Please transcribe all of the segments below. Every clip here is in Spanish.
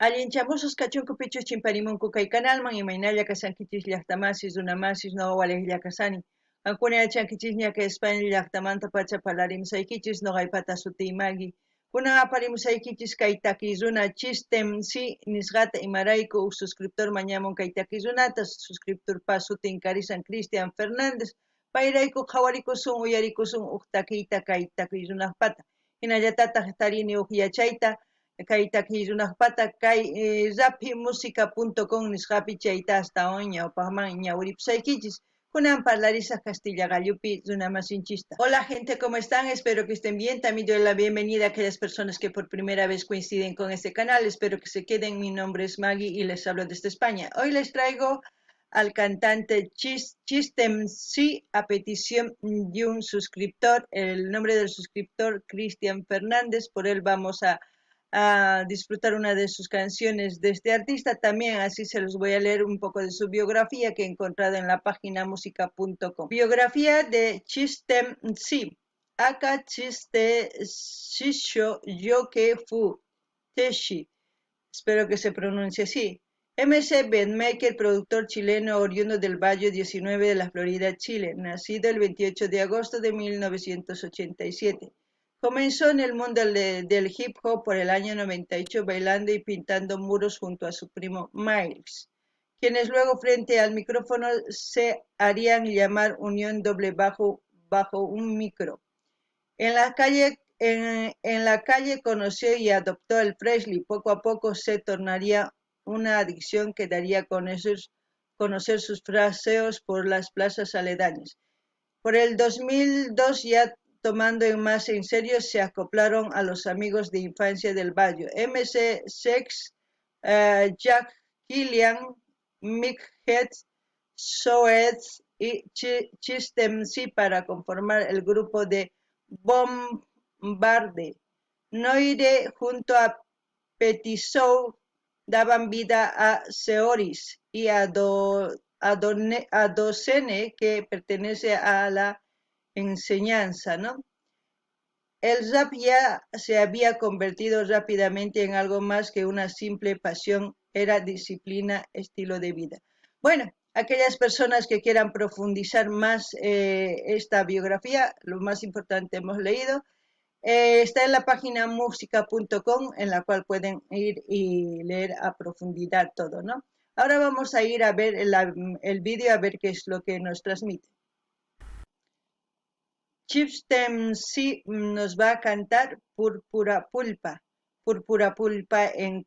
Allinchamusus kachunku pichus chimparimunku kay canalman imaynalla kasankichis llaqtamasis runamasis no'awalejlla kasani. Kankuna yachankichis ña que España llaqtamanta pacha palarimsaykichis noqaypata sutiymagi. Kunan aparimusaykichis kay takiy runa chistem si nisqata imarayku suscriptor mañamun kay takiy runata suscriptor pa sutin karisan Cristian Fernández payrayku qhawarikusun uyarikusun uk takiyta kay takiy runaqpata. Hinallatataq tarini uk yachayta kay takiy runaqpata kay rapimusica.com nisqapi chayta hasta hoy ñawpaqman ñawiripusaykichis. Kunan parlarisaq Castilla Gallupi runamasinchista. Hola gente, ¿cómo están? Espero que estén bien. También doy la bienvenida a aquellas personas que por primera vez coinciden con este canal. Espero que se queden. Mi nombre es Maggie y les hablo desde España. Hoy les traigo al cantante Chistem Si a petición de un suscriptor. El nombre del suscriptor, Cristian Fernández. Por él vamos a disfrutar una de sus canciones de este artista. También así se los voy a leer un poco de su biografía que he encontrado en la página musica.com. Biografía de Chistem Si. Aka Chiste Shisho Yoke Fu Teshi. Espero que se pronuncie así. MC Beatmaker, productor chileno oriundo del Valle 19 de la Florida, Chile, nacido el 28 de agosto de 1987. Comenzó en el mundo del hip hop por el año 98 bailando y pintando muros junto a su primo Miles, quienes luego frente al micrófono se harían llamar Unión Doble Bajo un micro. En la calle conoció y adoptó el Presley. Poco a poco se tornaría una adicción que daría a conocer sus fraseos por las plazas aledañas. Por el 2002 ya tomando más en serio se acoplaron a los amigos de infancia del barrio, MC Sex, Jack Killian, Mick Head, Soed y Chistem Si para conformar el grupo de Bombarde. Noire junto a Petit Soul daban vida a Seoris y a Docene que pertenece a la enseñanza, ¿no? El rap ya se había convertido rápidamente en algo más que una simple pasión, era disciplina, estilo de vida. Bueno, aquellas personas que quieran profundizar más esta biografía, lo más importante hemos leído, está en la página musica.com en la cual pueden ir y leer a profundidad todo, ¿no? Ahora vamos a ir a ver el vídeo a ver qué es lo que nos transmite. Chistem Si nos va a cantar Púrpura Pulpa. Púrpura Pulpa en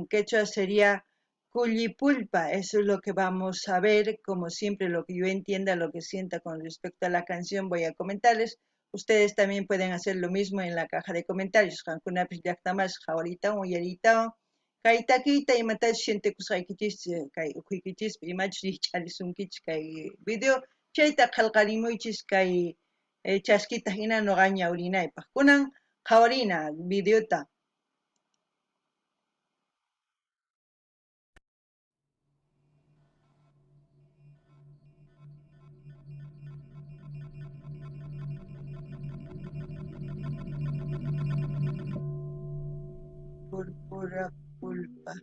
quechua sería Cullipulpa. Eso es lo que vamos a ver. Como siempre, lo que yo entienda, lo que sienta con respecto a la canción, voy a comentarles. Ustedes también pueden hacer lo mismo en la caja de comentarios. Hankuna Pillaktamas, Jaurita, Uyarita, Kaitakita y Mataj Shente Kusaikichis, Kai Ukikichis, Imachri Chalisunkich, Kai video, Chaita Kalkarimuichis, Kai. Chaskita hina noqaña urinaypaq. Kunan qhawarina videota. Púrpura Pulpa.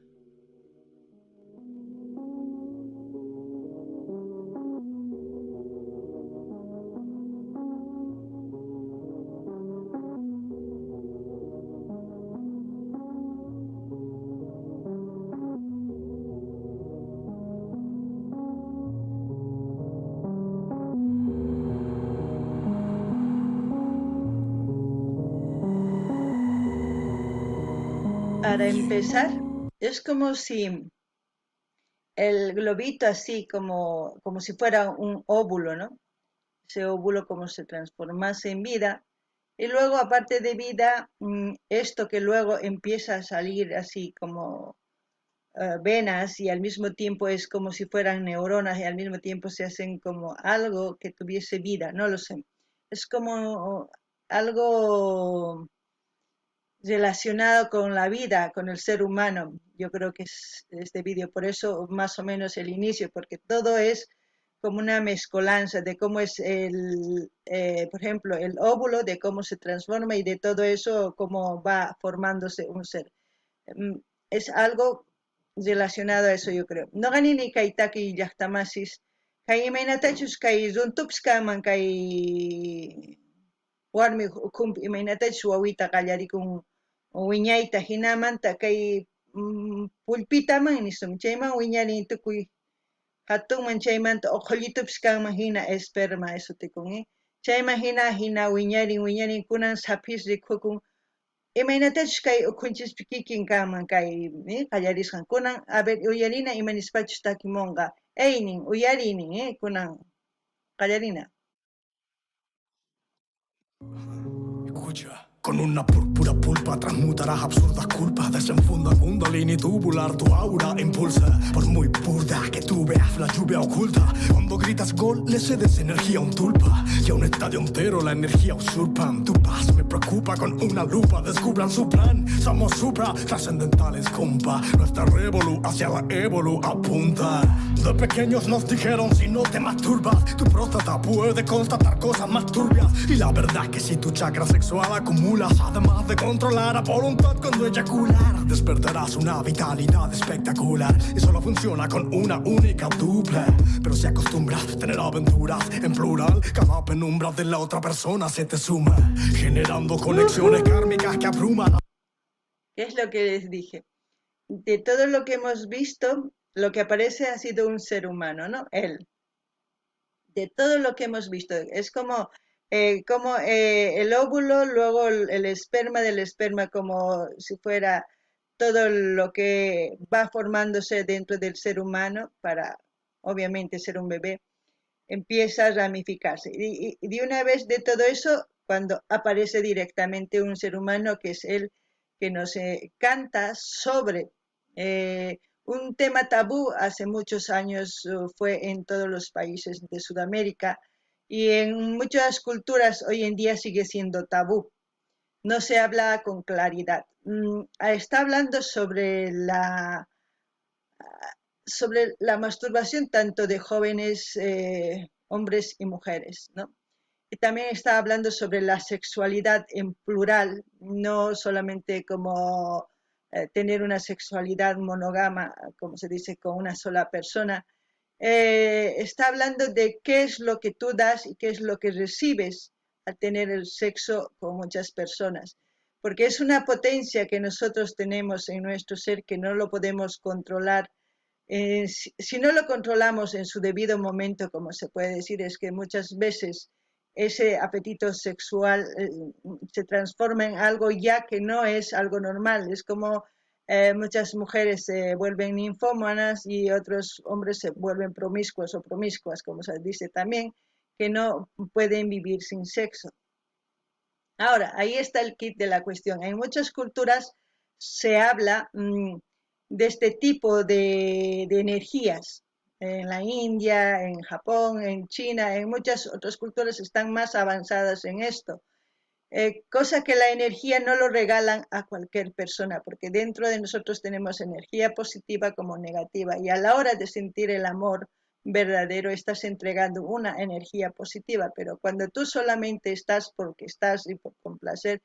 Para empezar, es como si el globito así, como si fuera un óvulo, ¿no? Ese óvulo como se transformase en vida. Y luego, aparte de vida, esto que luego empieza a salir así como venas y al mismo tiempo es como si fueran neuronas y al mismo tiempo se hacen como algo que tuviese vida, no lo sé. Es como algo relacionado con la vida, con el ser humano. Yo creo que es este vídeo, por eso más o menos el inicio, porque todo es como una mezcolanza de cómo es por ejemplo, el óvulo, de cómo se transforma y de todo eso, cómo va formándose un ser. es algo relacionado a eso, yo creo. No ganini kaitaki llaqtamasis, kay imaynatachus kay runtupskaman kay warmi hukumpi imaynatachus wawita qallarikun wiñayta hinamanta kay pulpitaman nisum chayman wiñarin tukuy hatunman chaymanta uqullitupish kanman hina esperma eso tikun chayman hina wiñarin kunan sapis rikhukun imaynatachus kay uqunchis kikin kanman kay qallarisqan kunan a ver uyarina imanispachus takimunqa eynin uyarini kunan qallarina. Escucha. Con una púrpura pulpa transmutarás absurdas culpas. Desenfunda Kundalini tubular, tu aura impulsa. Por muy burda que tú veas la lluvia oculta. Cuando gritas gol, le cedes energía a un tulpa. Y a un estadio entero la energía usurpan. Tu paz me preocupa, con una lupa descubran su plan. Somos supra trascendentales, compa. Nuestra revolu hacia la evolu apunta. De pequeños nos dijeron, si no te masturbas, tu próstata puede constatar cosas más turbias. Y la verdad que si tu chakra sexual acumula, además de controlar a voluntad cuando eyacular, despertarás una vitalidad espectacular. Y solo funciona con una única dupla. Pero si acostumbras a tener aventuras en plural, cada penumbra de la otra persona se te suma, generando conexiones kármicas que abruman. ¿Qué es lo que les dije? De todo lo que hemos visto, lo que aparece ha sido un ser humano, ¿no? Él. De todo lo que hemos visto, es como el óvulo, luego el esperma del esperma, como si fuera todo lo que va formándose dentro del ser humano para, obviamente, ser un bebé, empieza a ramificarse. Y de una vez de todo eso, cuando aparece directamente un ser humano que es el que nos canta sobre un tema tabú hace muchos años, fue en todos los países de Sudamérica y en muchas culturas hoy en día sigue siendo tabú. No se habla con claridad. Está hablando sobre la masturbación tanto de jóvenes, hombres y mujeres, ¿no? Y también está hablando sobre la sexualidad en plural, no solamente como tener una sexualidad monógama, como se dice, con una sola persona. Está hablando de qué es lo que tú das y qué es lo que recibes al tener el sexo con muchas personas. Porque es una potencia que nosotros tenemos en nuestro ser que no lo podemos controlar. Si no lo controlamos en su debido momento, como se puede decir, es que muchas veces ese apetito sexual se transforma en algo ya que no es algo normal. Es como muchas mujeres se vuelven ninfómanas y otros hombres se vuelven promiscuos o promiscuas, como se dice también, que no pueden vivir sin sexo. Ahora, ahí está el kit de la cuestión. En muchas culturas se habla de este tipo de energías. En la India, en Japón, en China, en muchas otras culturas están más avanzadas en esto. Cosa que la energía no lo regalan a cualquier persona, porque dentro de nosotros tenemos energía positiva como negativa, y a la hora de sentir el amor verdadero estás entregando una energía positiva, pero cuando tú solamente estás porque estás y por complacer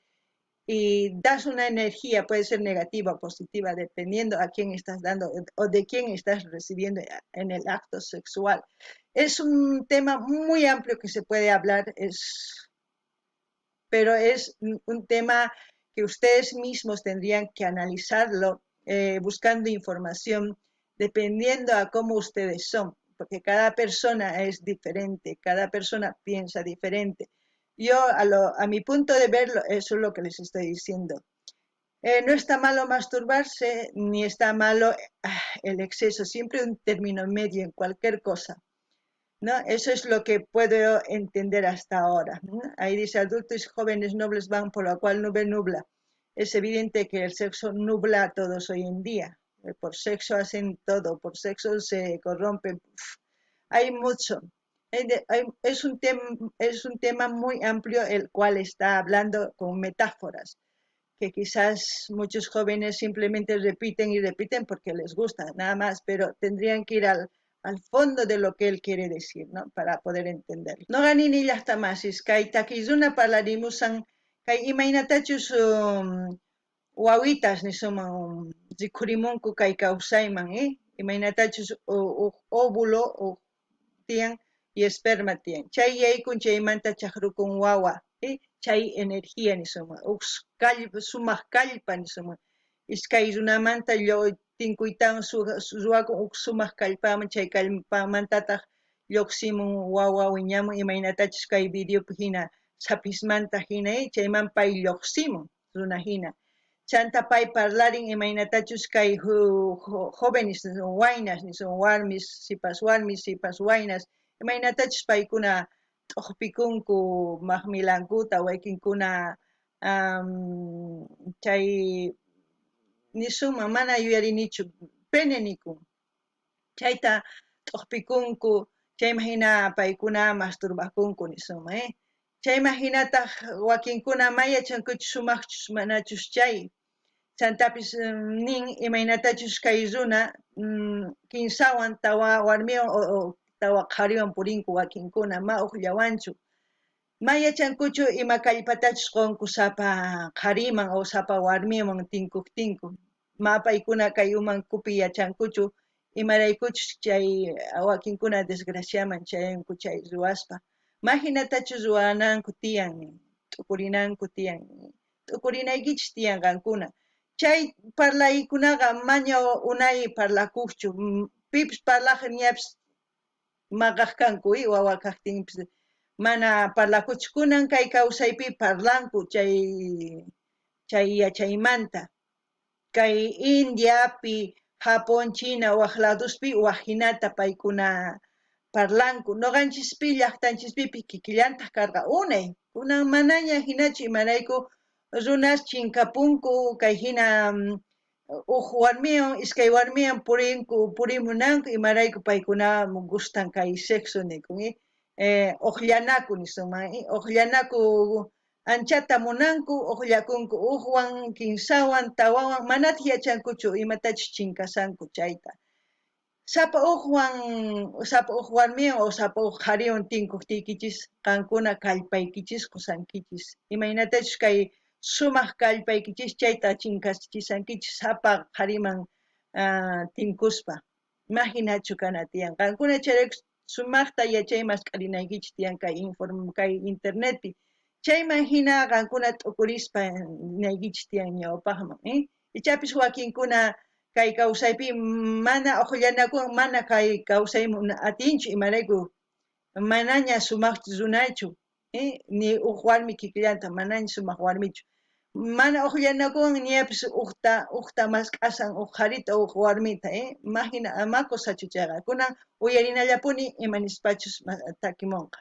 y das una energía, puede ser negativa o positiva, dependiendo a quién estás dando o de quién estás recibiendo en el acto sexual. Es un tema muy amplio que se puede hablar, pero es un tema que ustedes mismos tendrían que analizarlo, buscando información, dependiendo a cómo ustedes son, porque cada persona es diferente, cada persona piensa diferente. Yo, a mi punto de verlo, eso es lo que les estoy diciendo. No está malo masturbarse, ni está malo el exceso, siempre un término medio en cualquier cosa, ¿no? Eso es lo que puedo entender hasta ahora, ¿no? Ahí dice, adultos y jóvenes nobles van por la cual nube nubla. Es evidente que el sexo nubla a todos hoy en día. Por sexo hacen todo, por sexo se corrompen. Hay mucho. Es un tema muy amplio el cual está hablando con metáforas, que quizás muchos jóvenes simplemente repiten y repiten porque les gusta, nada más, pero tendrían que ir al fondo de lo que él quiere decir, ¿no? Para poder entenderlo. No ganini llaqtamasis, kay takiyuna parlarimusan, kay imaynatachus wawitas nisuma rikhurimunku kay kawsayman, imaynatachus óvulo tiyan y esperma tiyan. Chay yaykun chaymanta chaqrukun wawa, chay energía nisuma, kallpa, sumaq kallpa nisuma. Iskay runamanta tinkuytawan ruwakun sumaq kallpaman, chay kallpamantataq lluqsimun wawa wiñamun imaynatachus kay videopi hina sapismanta hina, chayman pay lluqsimun runa hina. Chanta pay parlarin imaynatachus kay jóvenes waynas nisuma warmis, sipas waynas, imaynatachus paykuna t'uqpikunku maqmilankuta waykinkuna chay nisuma mana yuyarinichu pene nikun. Chayta t'uqpikunku, chayman hina paykuna masturbakunku nisuma, chayman hinataq wakinkuna mayachankuchu sumaqchus manachus chay. Chantapis nin imaynatachus kay runa kinsawan tawa warmiwan o tawa qhariwan purinku wakinkuna ma uqllawanchu. Mayachankuchu ima kallpatachus qunku sapa qhariman o sapa warmiwan tinkuqtinku. Ma paykuna kay umankupi yachankuchu imaraykuchus chay wakinkuna desgraciaman chayanku chay ruwaspa. Ma hinatachus ruwananku tiyan, t'ukurinanku tiyan, t'ukurinaykichis tiyan qankuna. Chay parlaykunaqa maña unay parlakuqchu, pipis parlaq ñapis maqaq kanku, wawa kaqtinpis mana parlakuchu, kunan kay kawsaypi parlanku chay yachaymanta. Kay Indiapi, Japón, China waq ladospi waq hinata paykuna parlanku. Nuqanchispi llaqtanchispi kikillantaq karqa unay, kunan manaña hinachu imarayku runas chinkapunku kay hina uq warmiwan iskay warmiwan purimunanku imarayku paykuna gustan kay sexo nikun, uqllanaku nisuma, uqllanaku anchata munanku, uqllakunku uqwan, kinsawan, tawawan, manataq yachankuchu imatachus chinkasanku chayta. Sapa uq warmiwan o sapa uq qhariwan tinkuqtiykichis qankuna kallpaykichis qusankichis, imaynatachus kay sumaq kallpaykichis chayta chinkachisankichis sapa qhariman tinkuspa. Ma hinachu kana tiyan. Qankuna chayrayku sumaqta yachay masqarinaykichis tiyan kay internetpi. Chayman hina qankuna t'ukurispa naykichis tiyan ñawpaqman, ichapis wakinkuna kay kawsaypi mana uqllanakuwan mana kay kawsayman atinchu imarayku manaña sumaq runaychu, ni uq warmi kikillanta manaña sumaq warmichu. Mana uqllanakuwan ñapis uqta masqasan uq qharita uq warmita, ma hina ama qusachu chayqa. Kunan uyarinallapuni imanispachus takimunqa.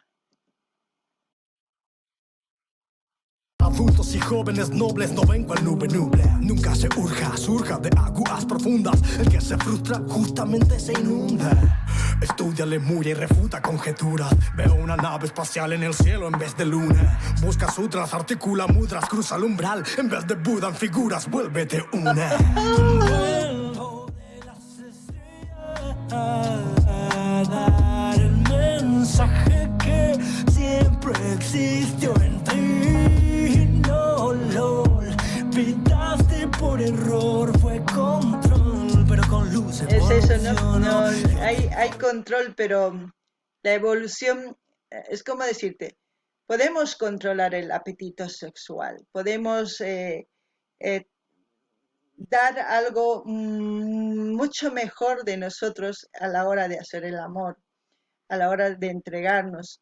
Adultos y jóvenes nobles no ven cual nube nuble. Nunca se surja de aguas profundas. El que se frustra justamente se inunda. Estudia Lemuria y refuta conjeturas. Veo una nave espacial en el cielo en vez de luna. Busca sutras, articula mudras, cruza el umbral. En vez de Buda en figuras, vuélvete una. Vuelvo de las estrellas a dar el mensaje que siempre existió en ti. No lo olvidaste por error, fue control, pero con luz. Es eso, no, hay control, pero la evolución es como decirte, podemos controlar el apetito sexual, podemos dar algo mucho mejor de nosotros a la hora de hacer el amor, a la hora de entregarnos,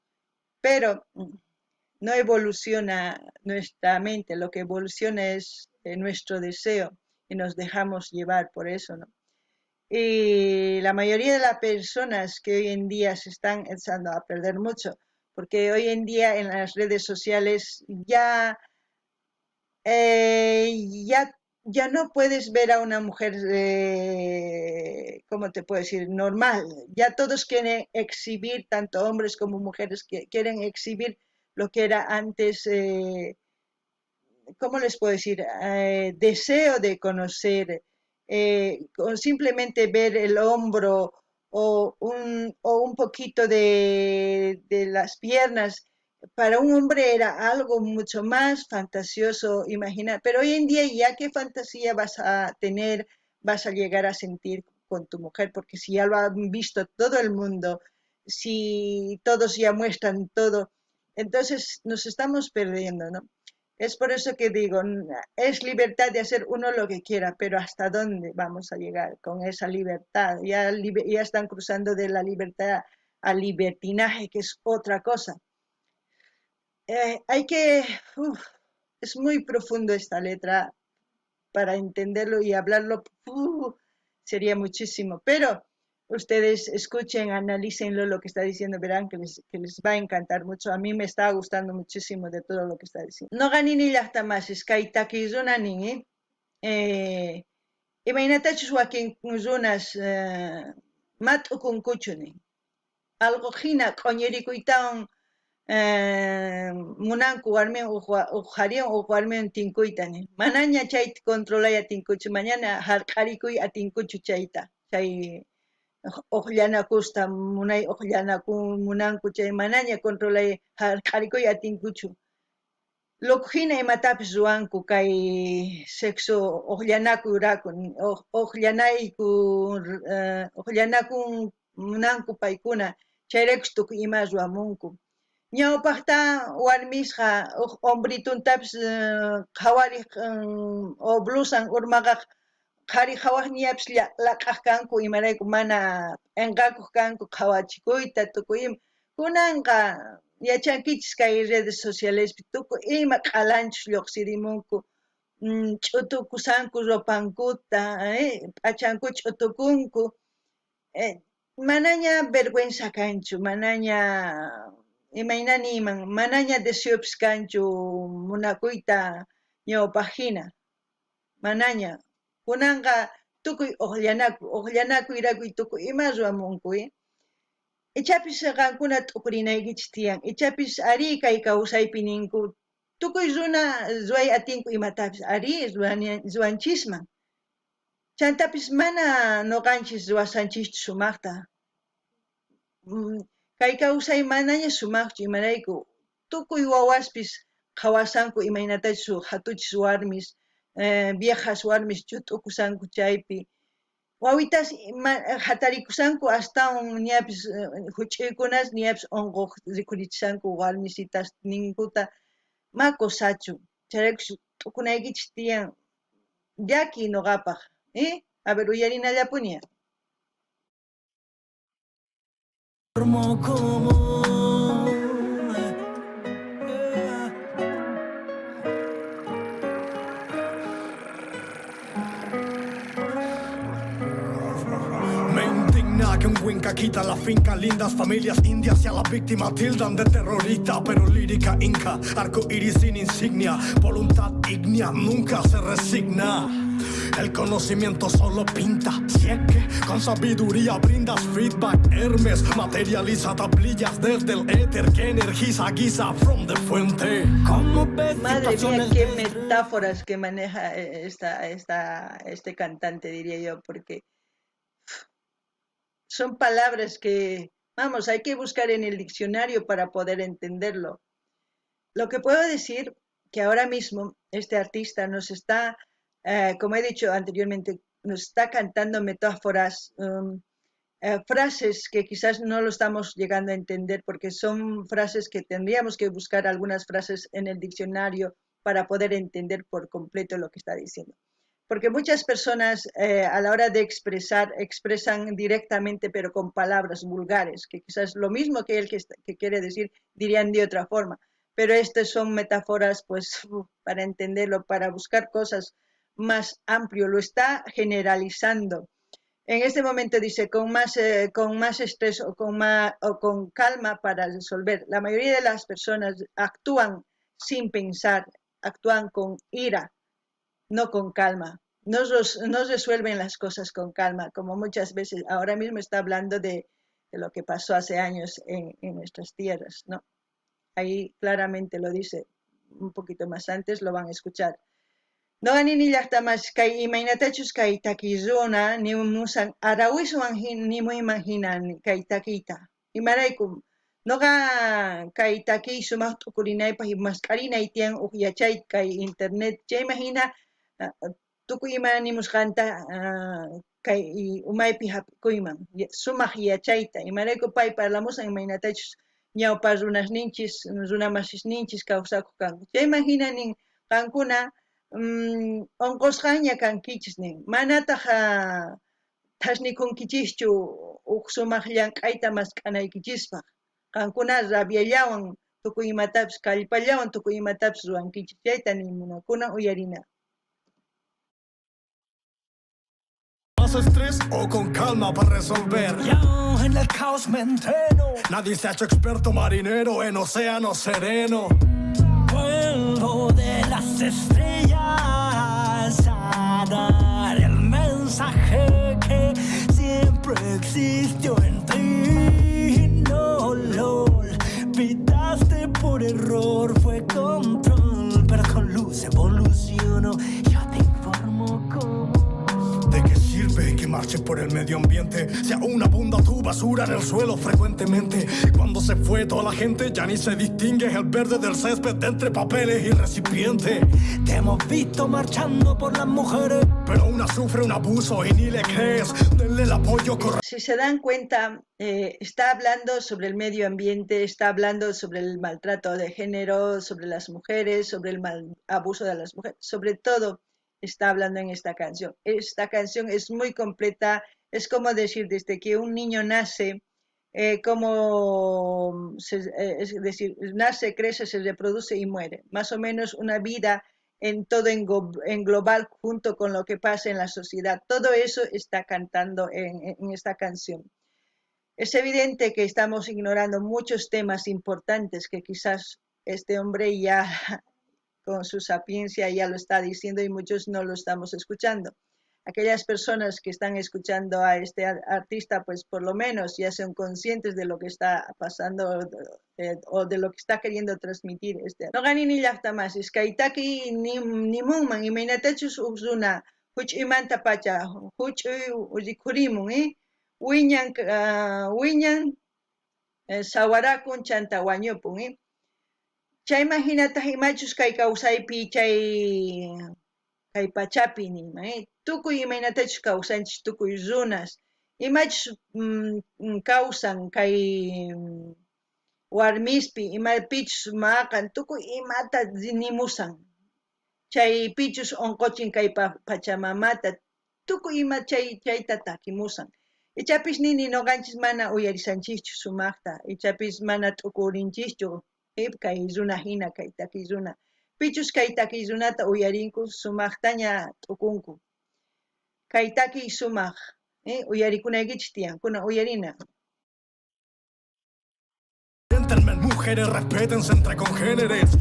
pero no evoluciona nuestra mente, lo que evoluciona es nuestro deseo y nos dejamos llevar por eso, ¿no? Y la mayoría de las personas que hoy en día se están echando a perder mucho, porque hoy en día en las redes sociales ya no puedes ver a una mujer, ¿cómo te puedo decir? Normal. Ya todos quieren exhibir, tanto hombres como mujeres, que quieren exhibir lo que era antes, ¿cómo les puedo decir? Deseo de conocer, con simplemente ver el hombro o un poquito de las piernas, Para un hombre era algo mucho más fantasioso imaginar, pero hoy en día ya qué fantasía vas a tener, vas a llegar a sentir con tu mujer, porque si ya lo han visto todo el mundo, si todos ya muestran todo, entonces nos estamos perdiendo, ¿no? Es por eso que digo, es libertad de hacer uno lo que quiera, pero ¿hasta dónde vamos a llegar con esa libertad? Ya, ya están cruzando de la libertad al libertinaje, que es otra cosa. Hay que, es muy profundo esta letra para entenderlo y hablarlo, sería muchísimo, pero ustedes escuchen, analícenlo lo que está diciendo, verán que les va a encantar mucho. A mí me está gustando muchísimo de todo lo que está diciendo. No ganini llaqta más, Skytaki Zunani, imaginatachus wakin Zunas, mat ukunkuchuni, algo hina, coñerikuitan, munanku warmin uqhariyan uq warmin tinkuytani manaña chayta controlaya tinkuchu mañana harqarikuy atinkuchu chayta chay uqllanakusta munay munanku chay manaña controlay harqarikuy atinkuchu lukhina imatapis ruwanku kay sexo uqllanakuy uraku uqllanayku uqllanakun munanku paykuna chayraykus tukuy ima ruwamunku. Ñawpaqta warmisqa hombrituntapis qhawariq o blusan urmaqaq qhari qhawaqñapis laq'aq kanku imarayku mana p'inqakuq kanku qhawachikuyta tukuy ima kunanqa yachankichis kay redes socialespi tukuy ima q'alanchus lluqsirimunku ch'utukusanku ropankuta p'achanku ch'utukunku manaña vergüenza kanchu manaña imaynani iman manaña deseopis kanchu munakuyta ñawpaq hina manaña kunanqa tukuy uqllanakuyrakuy tukuy ima ruwamunku ichapis qankuna t'ukurinaykichis tiyan ichapis ari kay kawsaypi ninku tukuy runa ruway atinku imatapis ari ruwanchisman chantapis mana nuqanchis ruwasanchis sumaqta kay kawsay manaña sumaqchu imarayku tukuy wawaspis qhawasanku imaynatachus hatuchis warmis viejas warmis ch'utukusanku chaypi wawitas hatarikusanku astawan ñapis huch'uykunas ñapis unquq rikurichishanku warmisitas ninkuta ma kusachu chayraykus t'ukunaykichis tiyan llaki nuqapaq a ver uyarinallapuni Que un Winca quita la finca, lindas familias indias y a la víctima tildan de terrorista, pero lírica inca, arco iris sin insignia, voluntad ígnea, nunca se resigna. El conocimiento solo pinta, si es que con sabiduría brindas feedback. Hermes materializa tablillas desde el éter que energiza, guisa from the fuente. Madre mía, qué metáforas que maneja este cantante, diría yo, porque son palabras que, vamos, hay que buscar en el diccionario para poder entenderlo. Lo que puedo decir que ahora mismo este artista nos está, como he dicho anteriormente, nos está cantando metáforas, frases que quizás no lo estamos llegando a entender porque son frases que tendríamos que buscar algunas frases en el diccionario para poder entender por completo lo que está diciendo. Porque muchas personas a la hora de expresan directamente pero con palabras vulgares, que quizás lo mismo que él que quiere decir dirían de otra forma, pero estas son metáforas pues para entenderlo, para buscar cosas más amplio, lo está generalizando. En este momento dice con más estrés o con calma para resolver. La mayoría de las personas actúan sin pensar, actúan con ira, no con calma. No resuelven las cosas con calma, como muchas veces. Ahora mismo está hablando de lo que pasó hace años en nuestras tierras, ¿no? Ahí claramente lo dice, un poquito más antes lo van a escuchar. No ganini llaqtamas kay imaynatachus kay takizuna ni musan arawiswan ni muy imaginan kay takita. Imaraykum Noqa kay takiy sumaq t'ukurinaypaq masqarinay tiyan huk yachay kay internet chayman hina tukuy ima nimusqanta kay umaypi hap'ikuyman sumaq yachayta imarayku pay parlamusan imaynatachus ñawpa runasninchis runa masisninchis kawsakuq kanku chayman hina nin qankuna onqusqaña kankichis nin manataq thasnikunkichischu huk sumaq llank'ayta masq'anaykichispaq qankuna rabiallawan tukuy imatapis kallpallawan tukuy imatapis ruwankichis chayta nimunakuna uyarina. Más estrés o con calma para resolver. Ya en el caos me entreno. Nadie se ha hecho experto marinero en océano sereno. Vuelvo de las estrellas a dar el mensaje que siempre existió en ti. No lo olvidaste por error, fue control, pero con luz evolucionó. Yo te informo cómo. ¿De qué sirve que marches por el medio ambiente si aún abunda tu basura en el suelo frecuentemente? Y cuando se fue toda la gente ya ni se distingue el verde del césped de entre papeles y recipiente. Te hemos visto marchando por las mujeres, pero una sufre un abuso y ni le crees. Denle el apoyo correcto. Si se dan cuenta, está hablando sobre el medio ambiente, está hablando sobre el maltrato de género, sobre las mujeres, sobre el abuso de las mujeres, sobre todo está hablando en esta canción. Esta canción es muy completa, es como decir, desde que un niño nace, es decir, nace, crece, se reproduce y muere. Más o menos una vida en todo en global junto con lo que pasa en la sociedad. Todo eso está cantando en esta canción. Es evidente que estamos ignorando muchos temas importantes que quizás este hombre ya con su sapiencia ya lo está diciendo y muchos no lo estamos escuchando. Aquellas personas que están escuchando a este artista, pues por lo menos ya son conscientes de lo que está pasando o de lo que está queriendo transmitir. No gani ni llaqta más, es kaitaki ni munman, imaynatachus usuna, huch imanta pacha, huch urikurimun, wiñan sawarakun chanta wañupun, chayman hinataq imachus kay kawsaypi kay pachapi nima, tukuy imaynatachus kawsanchis tukuy runas imachus kawsan kay warmispi imapichus maqan tukuy imata nimusan chaypichus onqochin kay pachamamata tukuy ima chayta takimusan ichapis nini noqanchis mana uyarisanchischu sumaqta ichapis mana t'ukurinchischu kay runa hina kay takiy runa pichus kay takiy runata uyarinku sumaqtaña t'ukunku kay takiy sumaq uyarikunaykichis tiyankuna uyarina. Mujeres, respétense entre congéneres.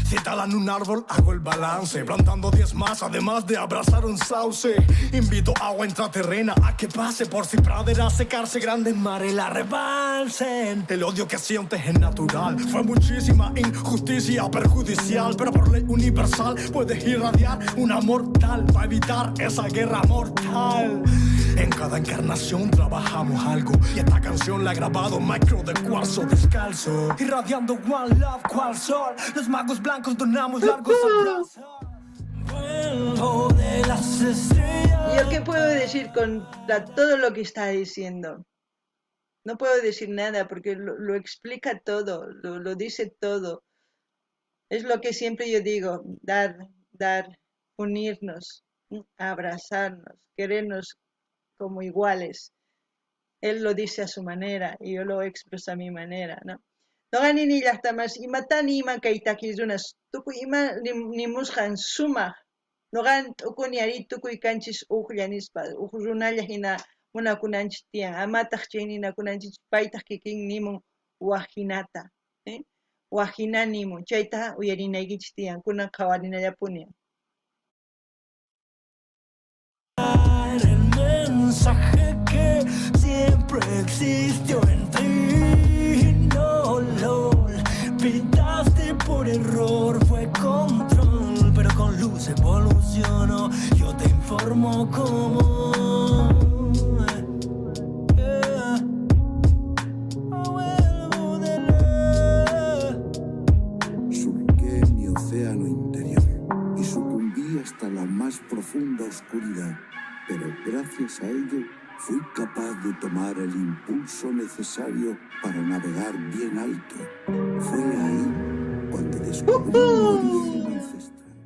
Si talan un árbol, hago el balance, plantando 10 más, además de abrazar un sauce. Invito agua intraterrena a que pase por si praderas secarse, grandes mares la rebalsen. El odio que sientes es natural, fue muchísima injusticia perjudicial, pero por ley universal puedes irradiar un amor tal para evitar esa guerra mortal. En cada encarnación trabajamos algo y esta canción la he grabado micro de cuarzo descalzo, irradiando one love cual sol. Los magos blancos donamos largos abrazos. Vuelvo de las estrellas. ¿Yo qué puedo decir contra todo lo que está diciendo? No puedo decir nada porque lo explica todo, lo dice todo. Es lo que siempre yo digo, dar, unirnos, abrazarnos, querernos como iguales. Él lo dice a su manera y yo lo expreso a mi manera, ¿no? No gani ni llaqtamas imatani iman kay takirunas tukuy ima nimusqan sumaq noqan t'ukuni ari tukuy kanchis uqlla nispa uq runalla hina munakunanchis tiyan amataq chay ninakunanchis paytaq kikin nimun wajinata wajina nimun chayta uyarinaykichis tiyan kunan qhawarinallapuni. El mensaje que siempre existió en ti, no lo olvidaste por error, fue control, pero con luz evolucionó. Yo te informo cómo vuelvo de gracias a ello fui capaz de tomar el impulso necesario para navegar bien alto. Fue ahí cuando descubrí mi origen ancestral.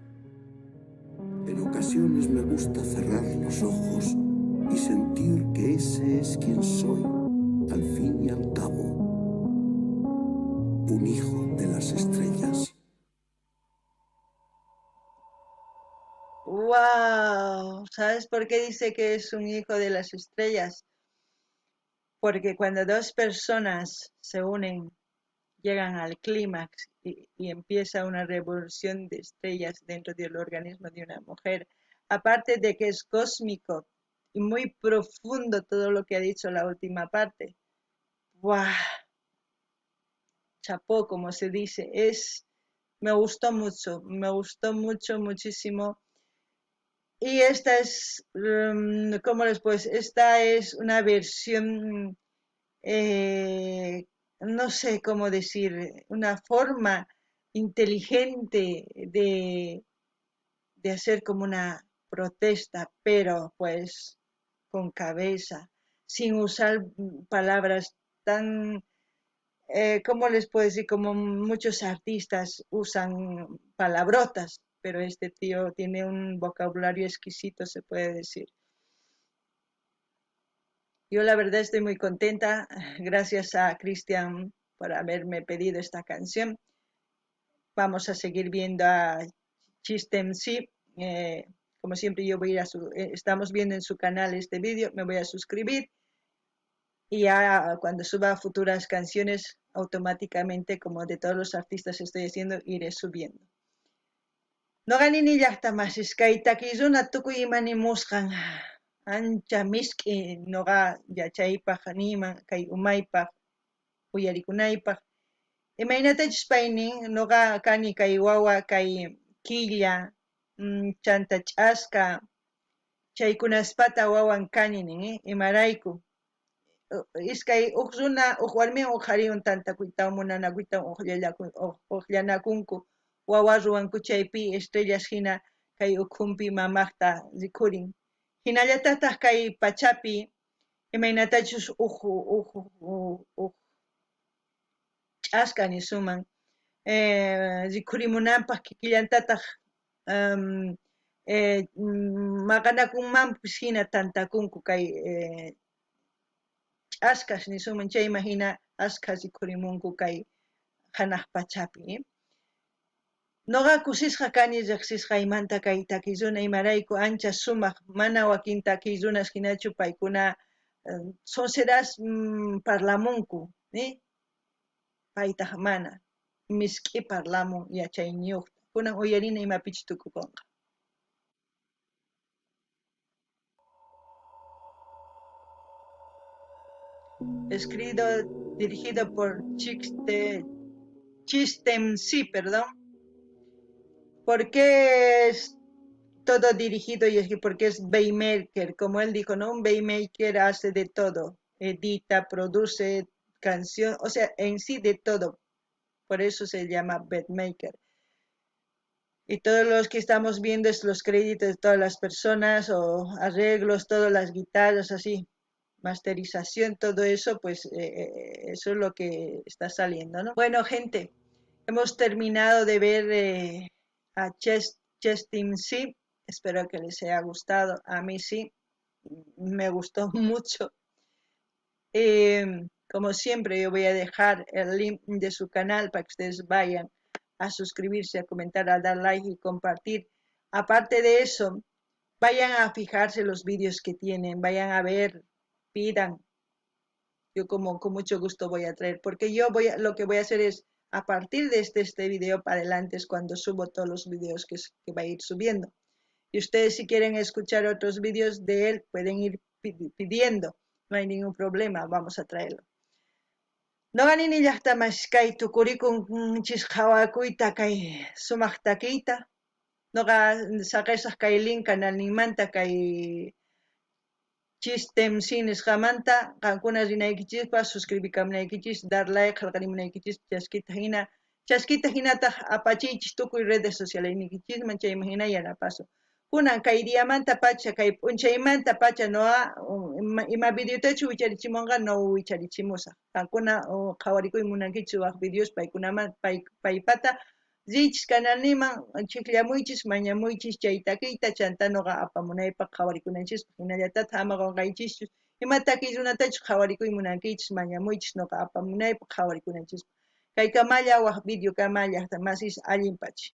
En ocasiones me gusta cerrar los ojos y sentir que ese es quien soy, al fin y al cabo, un hijo de las estrellas. ¡Wow! ¿Sabes por qué dice que es un hijo de las estrellas? Porque cuando dos personas se unen, llegan al clímax y empieza una revolución de estrellas dentro del organismo de una mujer. Aparte de que es cósmico y muy profundo todo lo que ha dicho la última parte. ¡Wow! Chapó, como se dice. Me gustó mucho, muchísimo. Y esta es, ¿cómo les puedo decir? Esta es una versión, no sé cómo decir, una forma inteligente de hacer como una protesta, pero pues con cabeza, sin usar palabras tan, ¿cómo les puedo decir? Como muchos artistas usan palabrotas, pero este tío tiene un vocabulario exquisito, se puede decir. Yo la verdad estoy muy contenta, gracias a Cristian por haberme pedido esta canción. Vamos a seguir viendo a Chistemc. Como siempre yo voy a estamos viendo en su canal este vídeo, me voy a suscribir y ya cuando suba futuras canciones automáticamente, como de todos los artistas estoy haciendo, iré subiendo. No ganini llaqtamas iskaytakizuna tukuy imanimusqan ancha misk'i noqa yachaypaq niman kay umaypaq uyarikunaypaq imaynatachus paynin noqa kani kay wawa kay killa chanta ch'aska chaykunaspata wawan kani nin imarayku iskay uq runa uq warmiwan uq qhariwan tantakuytawan munanakuytawan uqllanakunku wawa ruwankuchaypi estrellas hina kay ukhunpi mamaqta rikhurin hinallatataq kay pachapi imaynatachus uq ch'aska nisuman rikhurimunanpaq kikillantataq maqanakunmanpis hina tantakunku kay ch'askas nisuman chayma hina askha rikhurimunku kay hanaq pachapi noqa kusisqa kani riqsisqa imanta kay takisruna imarayku ancha sumaq mana wakin takisrunas hinachu paykuna sonseras parlamunku paytaq mana misk'i parlamun yachayniyuqta kunan uyarina imapichus tukukunqa. Escrito, dirigido por Chistemc, perdón. ¿Por qué es todo dirigido y es que porque es beatmaker? Como él dijo, ¿no? Un beatmaker hace de todo, edita, produce canción, o sea, en sí de todo. Por eso se llama beatmaker. Y todos los que estamos viendo es los créditos de todas las personas o arreglos, todas las guitarras, así, masterización, todo eso, pues eso es lo que está saliendo, ¿no? Bueno, gente, hemos terminado de ver a Chistemc. Espero que les haya gustado. A mí sí, me gustó mucho. Como siempre, yo voy a dejar el link de su canal para que ustedes vayan a suscribirse, a comentar, a dar like y compartir. Aparte de eso, vayan a fijarse los vídeos que tienen, vayan a ver, pidan. Yo con mucho gusto voy a traer, porque yo lo que voy a hacer es, a partir de este video para adelante es cuando subo todos los vídeos que va a ir subiendo. Y ustedes si quieren escuchar otros vídeos de él, pueden ir pidiendo, no hay ningún problema, vamos a traerlo. No ganini llaqtamas kay tukurikun qhawakuyta kay sumaq takiyta noqa saqisaq kay link canalninmanta kay Chistemc nisqamanta qankuna rinaykichispa suscribikamunaykichis dar like qillqarimunaykichis chaskita hinataq apachiychis tukuy redes socialesnikichisman chayman hina yanapasun kunan kay diamanta pacha kay p'unchaymanta pacha noa ima videotachu wicharichimonqa no wicharichimusa kankuna qhawarikuy munankichu waq videos paykunaman paypata richish kanalniman chiklamuychis mañamuychis chay takiyta chantanuqa apamunaypaq qhawarikunanchispa hinallatata ama qunqaychis ima takiy runatachu qhawarikuy munankichis mañamuychis nuqa apamunaypaq qhawarikunanchispa kay kamalla waq video kamalla masis allinpachi